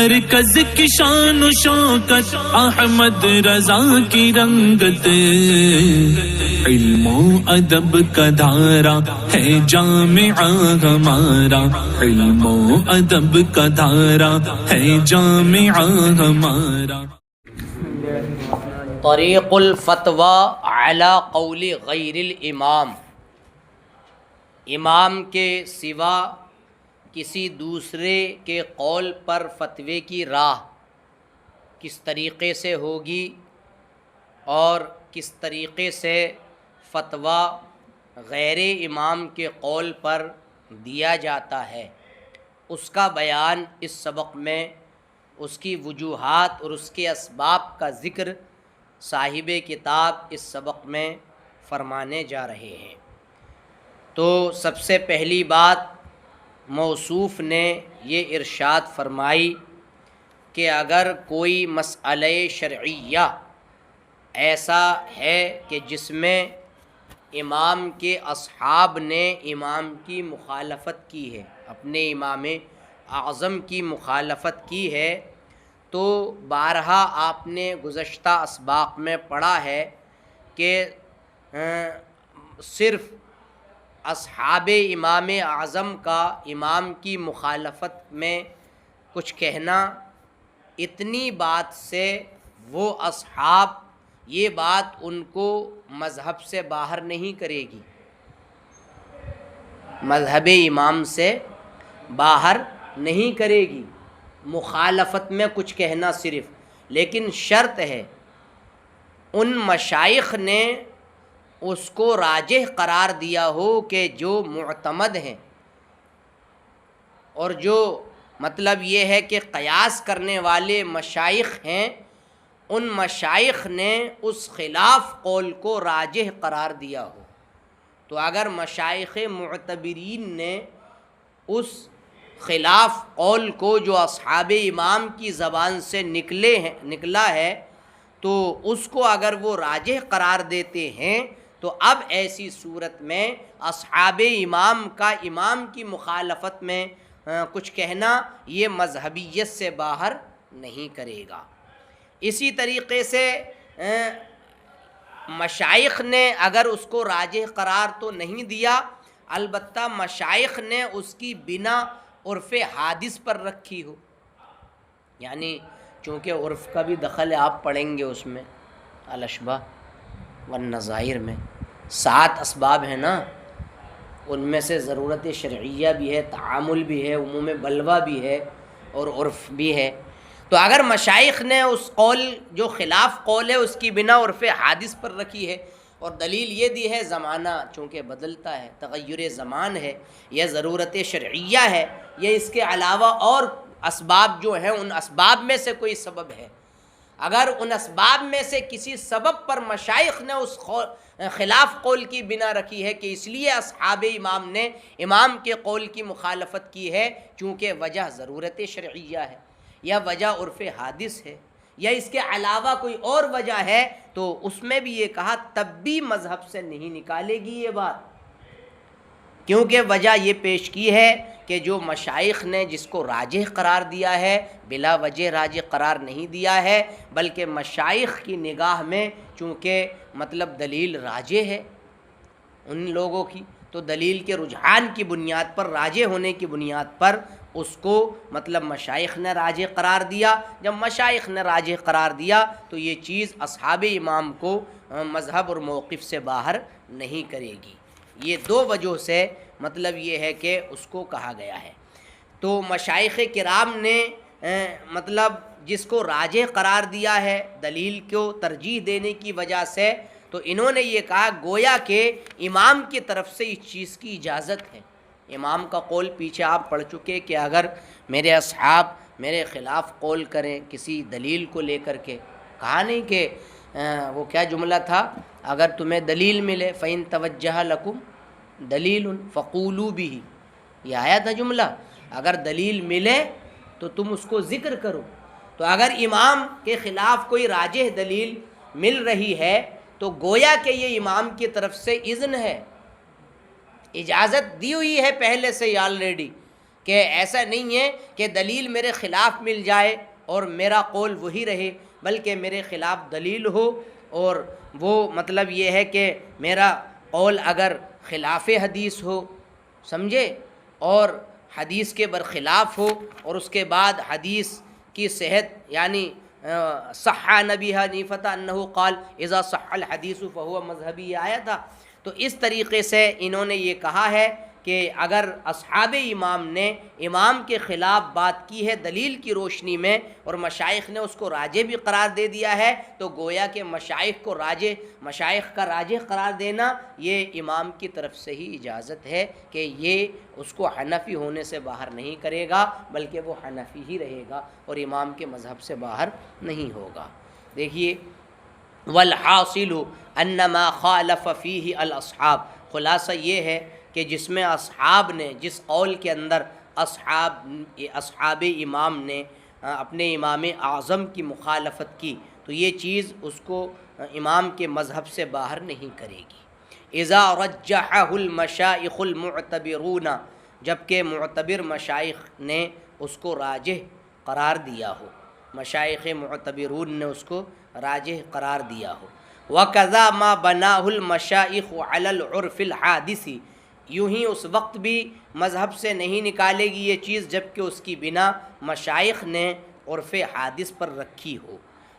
مرکز کی شان و شوکت احمد رضا کی رنگت، علم و ادب کا دھارا ہے جامعہ ہمارا، علم و ادب کا دھارا ہے جامعہ ہمارا۔ طریق الفتوی علی قول غیر الامام، امام کے سوا کسی دوسرے کے قول پر فتوے کی راہ کس طریقے سے ہوگی اور کس طریقے سے فتویٰ غیر امام کے قول پر دیا جاتا ہے، اس کا بیان اس سبق میں، اس کی وجوہات اور اس کے اسباب کا ذکر صاحب کتاب اس سبق میں فرمانے جا رہے ہیں۔ تو سب سے پہلی بات موصوف نے یہ ارشاد فرمائی کہ اگر کوئی مسئلہ شرعیہ ایسا ہے کہ جس میں امام کے اصحاب نے امام کی مخالفت کی ہے، اپنے امام اعظم کی مخالفت کی ہے، تو بارہا آپ نے گزشتہ اسباق میں پڑھا ہے کہ صرف اصحاب امام اعظم کا امام کی مخالفت میں کچھ کہنا، اتنی بات سے وہ اصحاب یہ بات ان کو مذہب سے باہر نہیں کرے گی، مذہب امام سے باہر نہیں کرے گی، مخالفت میں کچھ کہنا صرف، لیکن شرط ہے ان مشائخ نے اس کو راجح قرار دیا ہو کہ جو معتمد ہیں، اور جو مطلب یہ ہے کہ قیاس کرنے والے مشائخ ہیں، ان مشائخ نے اس خلاف قول کو راجح قرار دیا ہو۔ تو اگر مشائخ معتبرین نے اس خلاف قول کو جو اصحاب امام کی زبان سے نکلا ہے، تو اس کو اگر وہ راجح قرار دیتے ہیں، تو اب ایسی صورت میں اصحاب امام کا امام کی مخالفت میں کچھ کہنا یہ مذہبیت سے باہر نہیں کرے گا۔ اسی طریقے سے مشائخ نے اگر اس کو راجح قرار تو نہیں دیا، البتہ مشائخ نے اس کی بنا عرف حادث پر رکھی ہو، یعنی چونکہ عرف کا بھی دخل ہے، آپ پڑھیں گے اس میں الاشباہ والنظائر میں 7 اسباب ہیں نا، ان میں سے ضرورت شرعیہ بھی ہے، تعامل بھی ہے، عموم بلوہ بھی ہے اور عرف بھی ہے۔ تو اگر مشائخ نے اس قول جو خلاف قول ہے اس کی بنا عرف حادث پر رکھی ہے، اور دلیل یہ دی ہے زمانہ چونکہ بدلتا ہے، تغیر زمان ہے، یا ضرورت شرعیہ ہے، یا اس کے علاوہ اور اسباب جو ہیں ان اسباب میں سے کوئی سبب ہے، اگر ان اسباب میں سے کسی سبب پر مشائخ نے اس خلاف قول کی بنا رکھی ہے کہ اس لیے اصحاب امام نے امام کے قول کی مخالفت کی ہے چونکہ وجہ ضرورت شرعیہ ہے، یا وجہ عرف حادث ہے، یا اس کے علاوہ کوئی اور وجہ ہے، تو اس میں بھی یہ کہا تب بھی مذہب سے نہیں نکالے گی یہ بات، کیونکہ وجہ یہ پیش کی ہے کہ جو مشائخ نے جس کو راجح قرار دیا ہے بلا وجہ راجح قرار نہیں دیا ہے، بلکہ مشائخ کی نگاہ میں چونکہ مطلب دلیل راجح ہے ان لوگوں کی، تو دلیل کے رجحان کی بنیاد پر، راجح ہونے کی بنیاد پر اس کو مطلب مشائخ نے راجح قرار دیا۔ جب مشائخ نے راجح قرار دیا تو یہ چیز اصحاب امام کو مذہب اور موقف سے باہر نہیں کرے گی۔ یہ 2 وجہ سے مطلب یہ ہے کہ اس کو کہا گیا ہے۔ تو مشائخ کرام نے مطلب جس کو راجح قرار دیا ہے دلیل کو ترجیح دینے کی وجہ سے، تو انہوں نے یہ کہا گویا کہ امام کی طرف سے اس چیز کی اجازت ہے۔ امام کا قول پیچھے آپ پڑھ چکے کہ اگر میرے اصحاب میرے خلاف قول کریں کسی دلیل کو لے کر کے، کہا نہیں کہ وہ کیا جملہ تھا، اگر تمہیں دلیل ملے فَإِن تَوَجَّهَ لَكُمْ دَلِيلٌ فَقُولُوا بِهِ، یہ آیا تھا جملہ، اگر دلیل ملے تو تم اس کو ذکر کرو۔ تو اگر امام کے خلاف کوئی راجح دلیل مل رہی ہے تو گویا کہ یہ امام کی طرف سے اذن ہے، اجازت دی ہوئی ہے پہلے سے آلریڈی کہ ایسا نہیں ہے کہ دلیل میرے خلاف مل جائے اور میرا قول وہی رہے، بلکہ میرے خلاف دلیل ہو اور وہ مطلب یہ ہے کہ میرا قول اگر خلاف حدیث ہو، سمجھے، اور حدیث کے برخلاف ہو، اور اس کے بعد حدیث کی صحت یعنی صح نبی حنیفہ انہ قال اذا صح الحدیث فہو مذہبی، یہ آیا تھا۔ تو اس طریقے سے انہوں نے یہ کہا ہے کہ اگر اصحاب امام نے امام کے خلاف بات کی ہے دلیل کی روشنی میں اور مشائخ نے اس کو راجح بھی قرار دے دیا ہے، تو گویا کہ مشائخ کا راجح قرار دینا یہ امام کی طرف سے ہی اجازت ہے کہ یہ اس کو حنفی ہونے سے باہر نہیں کرے گا، بلکہ وہ حنفی ہی رہے گا اور امام کے مذہب سے باہر نہیں ہوگا۔ دیکھیے والحاصل انما خالف فیہ الاصحاب، خلاصہ یہ ہے کہ جس میں اصحاب نے، جس قول کے اندر اصحاب امام نے اپنے امام اعظم کی مخالفت کی، تو یہ چیز اس کو امام کے مذہب سے باہر نہیں کرے گی۔ اذا رجحہ المشائخ المعتبرون، جبکہ معتبر مشائخ نے اس کو راجح قرار دیا ہو، مشائخ معتبرون نے اس کو راجح قرار دیا ہو۔ وَكَذَا مَا بَنَاهُ الْمَشَائِخُ عَلَى الْعُرْفِ الْحَادِثِ، یوں ہی اس وقت بھی مذہب سے نہیں نکالے گی یہ چیز جبکہ اس کی بنا مشائخ نے عرف حادث پر رکھی ہو،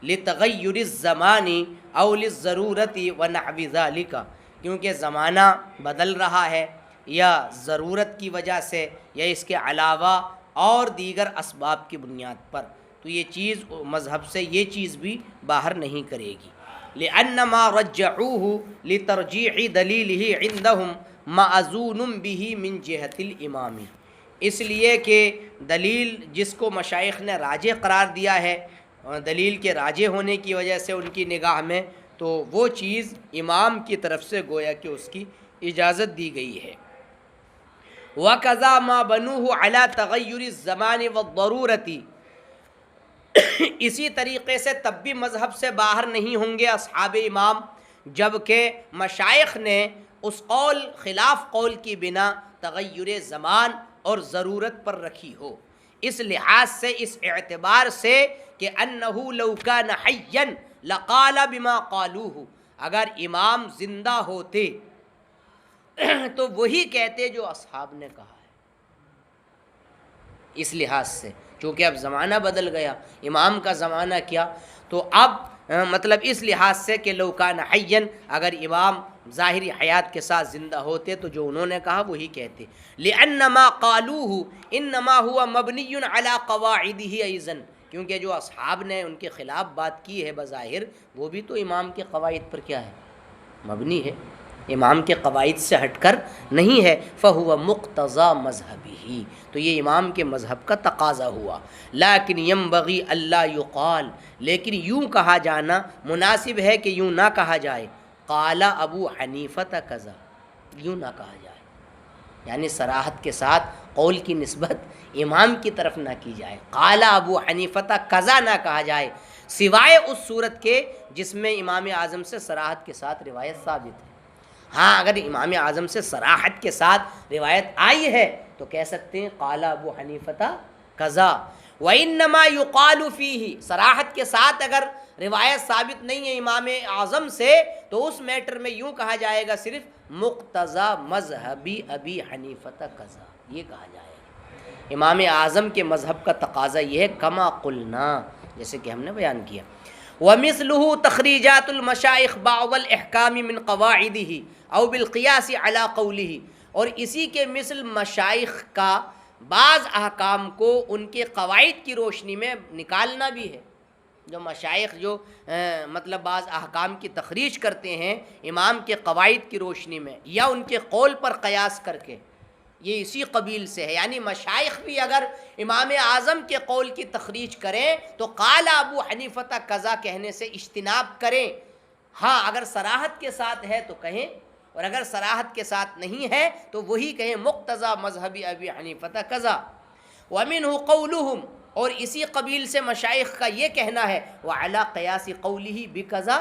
لِتَغَيُّرِ الزَّمَانِ أَوْ لِلضَّرُورَةِ وَنَحْوِ ذَلِكَ، کیونکہ زمانہ بدل رہا ہے یا ضرورت کی وجہ سے یا اس کے علاوہ اور دیگر اسباب کی بنیاد پر، تو یہ چیز مذہب سے یہ چیز بھی باہر نہیں کرے گی۔ لِأَنَّمَا رَجَّعُوهُ لِتَرْجِيحِ دَلِيلِهِ عِنْدَهُمْ مَأْذُونٌ بِهِ مِنْ جِهَةِ الْإِمَامِ، اس لیے کہ دلیل جس کو مشائخ نے راجح قرار دیا ہے، دلیل کے راجح ہونے کی وجہ سے ان کی نگاہ میں، تو وہ چیز امام کی طرف سے گویا کہ اس کی اجازت دی گئی ہے۔ وَكَذَا مَا بَنُوهُ عَلَى تَغَيُّرِ الزَّمَانِ وَالضَّرُورَةِ، اسی طریقے سے تب بھی مذہب سے باہر نہیں ہوں گے اصحاب امام جبکہ مشائخ نے اس قول خلاف قول کی بنا تغیر زمان اور ضرورت پر رکھی ہو، اس لحاظ سے، اس اعتبار سے کہ انہو لو کان حیا لقال بما قالوہ، اگر امام زندہ ہوتے تو وہی کہتے جو اصحاب نے کہا ہے۔ اس لحاظ سے چونکہ اب زمانہ بدل گیا، امام کا زمانہ کیا، تو اب مطلب اس لحاظ سے کہ لو کان حیا، اگر امام ظاہری حیات کے ساتھ زندہ ہوتے تو جو انہوں نے کہا وہی کہتے۔ لأن ما قالوه انما هو مبنی علی قواعدہ ایضا، کیونکہ جو اصحاب نے ان کے خلاف بات کی ہے بظاہر وہ بھی تو امام کے قواعد پر کیا ہے، مبنی ہے، امام کے قواعد سے ہٹ کر نہیں ہے۔ فہو مقتضی مذہبہ، تو یہ امام کے مذہب کا تقاضا ہوا۔ لیکن ینبغی الا یقال، لیکن یوں کہا جانا مناسب ہے کہ یوں نہ کہا جائے قال ابو حنیفہ کذا، یوں نہ کہا جائے، یعنی صراحت کے ساتھ قول کی نسبت امام کی طرف نہ کی جائے، قال ابو حنیفہ کذا نہ کہا جائے، سوائے اس صورت کے جس میں امام اعظم سے صراحت کے ساتھ روایت ثابت ہے۔ ہاں اگر امام اعظم سے صراحت کے ساتھ روایت آئی ہے تو کہہ سکتے ہیں قال ابو حنیفہ قضا۔ وانما یقال فیہ، صراحت کے ساتھ اگر روایت ثابت نہیں ہے امام اعظم سے تو اس میٹر میں یوں کہا جائے گا صرف مقتضی مذہبی ابی حنیفہ قضا، یہ کہا جائے گا۔ امام اعظم کے مذہب کا تقاضا یہ ہے کما قلنا، جیسے کہ ہم نے بیان کیا۔ ومثلہ تخریجات المشائخ بعض الاحکام من قواعدہ او بالقیاس علی قولہ، اور اسی کے مثل مشائخ کا بعض احکام کو ان کے قواعد کی روشنی میں نکالنا بھی ہے۔ جو مشائخ جو مطلب بعض احکام کی تخریج کرتے ہیں امام کے قواعد کی روشنی میں یا ان کے قول پر قیاس کر کے، یہ اسی قبیل سے ہے۔ یعنی مشائخ بھی اگر امام اعظم کے قول کی تخریج کریں تو قال ابو حنیفہ قضا کہنے سے اجتناب کریں۔ ہاں اگر صراحت کے ساتھ ہے تو کہیں، اور اگر صراحت کے ساتھ نہیں ہے تو وہی کہیں مقتضی مذہبی ابی حنیفہ قضا۔ ومنہ قولہم، اور اسی قبیل سے مشائخ کا یہ کہنا ہے وعلی قیاس قولہ بقضا،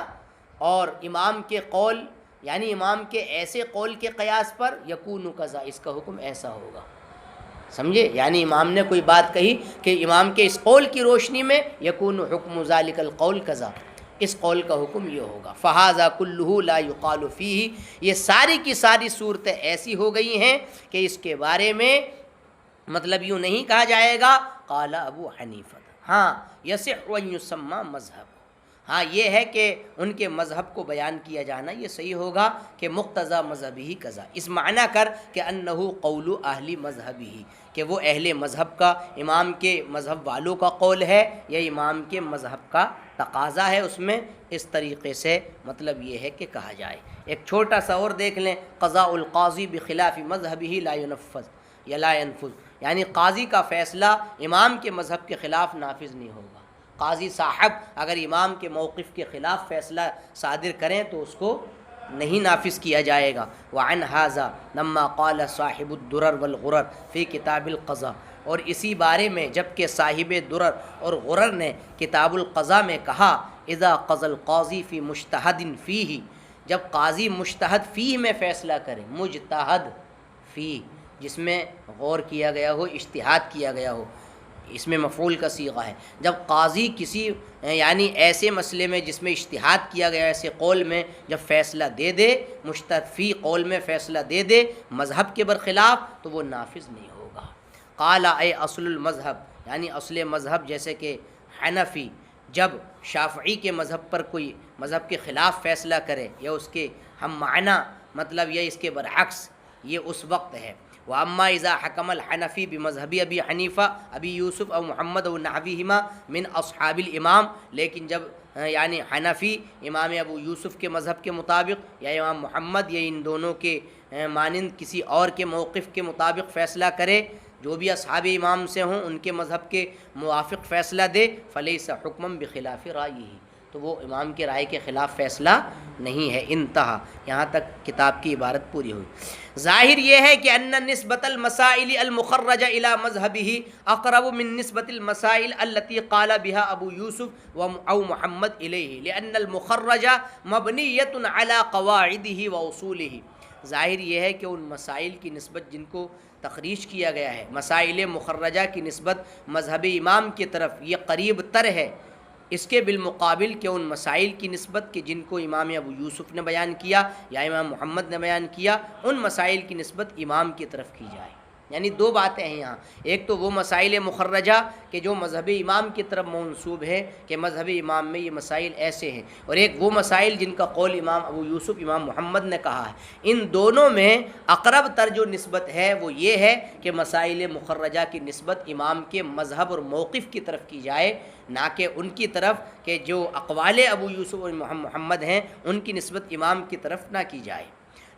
اور امام کے قول یعنی امام کے ایسے قول کے قیاس پر یکون قضا، اس کا حکم ایسا ہوگا۔ سمجھے؟ یعنی امام نے کوئی بات کہی کہ امام کے اس قول کی روشنی میں یکون حکم ذالک القول کذا، اس قول کا حکم یہ ہوگا۔ فہذا کلہ لا یقال فیہ، یہ ساری کی ساری صورتیں ایسی ہو گئی ہیں کہ اس کے بارے میں مطلب یوں نہیں کہا جائے گا قال ابو حنیفہ، ہاں یصح ان یسمى مذہب، ہاں یہ ہے کہ ان کے مذہب کو بیان کیا جانا یہ صحیح ہوگا کہ مقتضی مذہبی قضا، اس معنی کر کہ انہ قول اہل مذہبی، کہ وہ اہل مذہب کا، امام کے مذہب والوں کا قول ہے یا امام کے مذہب کا تقاضا ہے، اس میں اس طریقے سے مطلب یہ ہے کہ کہا جائے۔ ایک چھوٹا سا اور دیکھ لیں، قضاء القاضی بخلاف مذہبہ لا ينفذ یا لا ينفذ، یعنی قاضی کا فیصلہ امام کے مذہب کے خلاف نافذ نہیں ہوگا۔ قاضی صاحب اگر امام کے موقف کے خلاف فیصلہ صادر کریں تو اس کو نہیں نافذ کیا جائے گا۔ وعن ھذا لما قال صاحب الدرر والغرر فی کتاب القضاء، اور اسی بارے میں جب کہ صاحب درر اور غرر نے کتاب القضاء میں کہا اذا قضى القاضی فی مجتہد فیہ، جب قاضی مجتہد فیہ میں فیصلہ کرے، مجتہد فیہ جس میں غور کیا گیا ہو، اجتہاد کیا گیا ہو، اس میں مفعول کا صیغہ ہے، جب قاضی کسی یعنی ایسے مسئلے میں جس میں اجتہاد کیا گیا، ایسے قول میں جب فیصلہ دے دے، مجتہد فی قول میں فیصلہ دے دے مذہب کے برخلاف، تو وہ نافذ نہیں ہوگا۔ قال اے اصل المذہب، یعنی اصل مذہب جیسے کہ حنفی جب شافعی کے مذہب پر کوئی مذہب کے خلاف فیصلہ کرے یا اس کے ہم معنی مطلب یا اس کے برعکس، یہ اس وقت ہے۔ وَأَمَّا إِذَا حَكَمَ الْحَنَفِي بِمَذْهَبِ أَبِي حنیفہ ابی یوسف او محمد او نحوہما من اصحاب الامام، لیکن جب یعنی حنفی امام ابو یوسف کے مذہب کے مطابق یا امام محمد یا ان دونوں کے مانند کسی اور کے موقف کے مطابق فیصلہ کرے، جو بھی اصحاب امام سے ہوں ان کے مذہب کے موافق فیصلہ دے، فلیس حکما بخلاف رائیہ، تو وہ امام کے رائے کے خلاف فیصلہ نہیں ہے۔ انتہا، یہاں تک کتاب کی عبارت پوری ہوئی۔ ظاہر یہ ہے کہ ان نسبت المسائل المخرجہ الی مذہبہ اقرب من نسبت المسائل التي قال بها ابو یوسف او محمد الیہ، لان المخرجہ مبنیۃ علی قواعدہ واصولہ، ظاہر یہ ہے کہ ان مسائل کی نسبت جن کو تخریج کیا گیا ہے، مسائل مخرجہ کی نسبت مذہب امام کی طرف یہ قریب تر ہے اس کے بالمقابل کہ ان مسائل کی نسبت کہ جن کو امام ابو یوسف نے بیان کیا یا امام محمد نے بیان کیا، ان مسائل کی نسبت امام کی طرف کی جائے۔ یعنی دو باتیں ہیں یہاں، ایک تو وہ مسائل مخرجہ کہ جو مذہب امام کی طرف منسوب ہے کہ مذہب امام میں یہ مسائل ایسے ہیں، اور ایک وہ مسائل جن کا قول امام ابو یوسف امام محمد نے کہا ہے۔ ان دونوں میں اقرب تر جو نسبت ہے وہ یہ ہے کہ مسائل مخرجہ کی نسبت امام کے مذہب اور موقف کی طرف کی جائے، نہ کہ ان کی طرف کہ جو اقوال ابو یوسف اور محمد ہیں ان کی نسبت امام کی طرف نہ کی جائے۔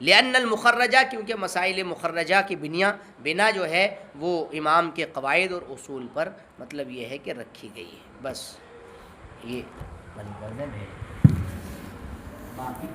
لأن المخرجہ، کیونکہ مسائل مخرجہ کی بنا جو ہے وہ امام کے قواعد اور اصول پر مطلب یہ ہے کہ رکھی گئی ہے۔ بس یہ بند کر دیں، باقی